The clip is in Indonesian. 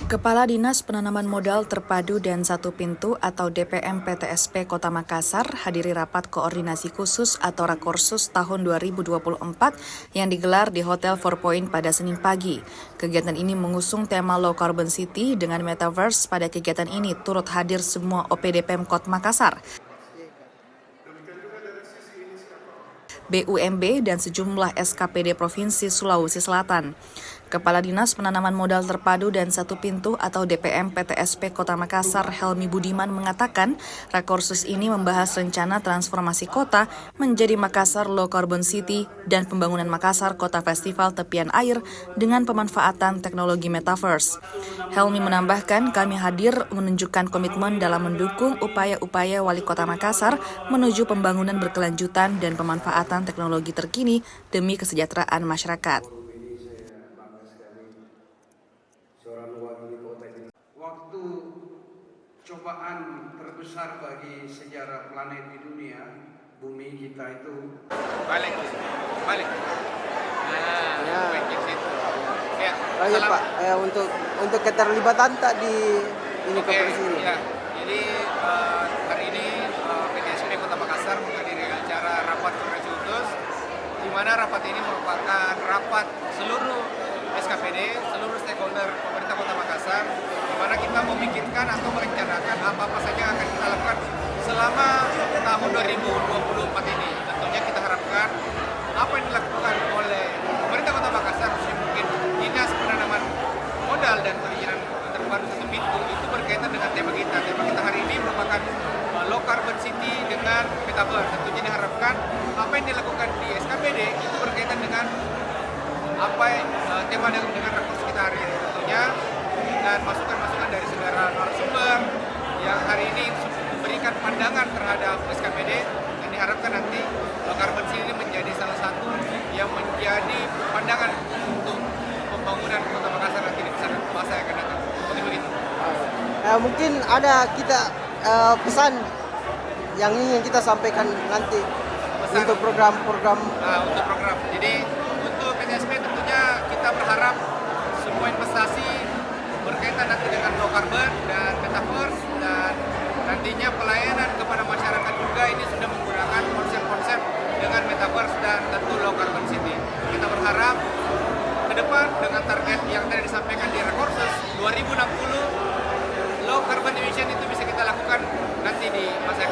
Kepala Dinas Penanaman Modal Terpadu dan Satu Pintu atau DPM PTSP Kota Makassar hadiri rapat koordinasi khusus atau Rakorsus tahun 2024 yang digelar di Hotel 4 Point pada Senin pagi. Kegiatan ini mengusung tema Low Carbon City dengan Metaverse. Pada kegiatan ini turut hadir semua OPD Pemkot Makassar, BUMB, dan sejumlah SKPD Provinsi Sulawesi Selatan. Kepala Dinas Penanaman Modal Terpadu dan Satu Pintu atau DPM PTSP Kota Makassar, Helmi Budiman, mengatakan Rakorsus ini membahas rencana transformasi kota menjadi Makassar Low Carbon City dan pembangunan Makassar Kota Festival Tepian Air dengan pemanfaatan teknologi Metaverse. Helmi menambahkan, kami hadir menunjukkan komitmen dalam mendukung upaya-upaya Wali Kota Makassar menuju pembangunan berkelanjutan dan pemanfaatan teknologi terkini demi kesejahteraan masyarakat. Waktu cobaan terbesar bagi sejarah planet di dunia, bumi kita itu balik. Ya. Ya, Lanjut Pak, untuk keterlibatan tak di ini konferensi ini. Ya. Jadi hari ini PTSP Kota Makassar menghadiri acara rapat koordinasi khusus, di mana rapat ini merupakan rapat seluruh SKPD, seluruh stakeholder pemerintah Kota Makassar, di mana kita memikirkan atau merencanakan apa-apa saja yang akan kita lakukan selama tahun 2024 ini. Tentunya kita harapkan apa yang dilakukan oleh pemerintah Kota Makassar, mungkin Dinas Penanaman Modal dan Perizinan Terpadu Satu Pintu, itu berkaitan dengan tema kita. Tema kita hari ini merupakan Low Carbon City dengan Metaverse. Tentunya diharapkan apa yang dilakukan di SKPD itu berkaitan dengan apa tema dengan rakorsus kita hari ini, tentunya dengan masukan-masukan dari segala narasumber yang hari ini memberikan pandangan terhadap SKPD, dan diharapkan nanti Low Carbon City ini menjadi salah satu yang menjadi pandangan untuk pembangunan Kota Makassar nanti di masa yang akan datang. Begitu. Mungkin ada kita pesan yang ingin kita sampaikan nanti untuk program-program. Untuk program. Jadi untuk PTSP tentunya kita berharap semua investasi berkaitan nanti dengan low carbon dan metaverse, dan nantinya pelayanan kepada masyarakat juga ini sudah menggunakan konsep-konsep dengan metaverse dan tentu low carbon city. Kita berharap ke depan dengan target yang tadi disampaikan di Rakorsus 2060 low carbon emission itu bisa kita lakukan nanti di masa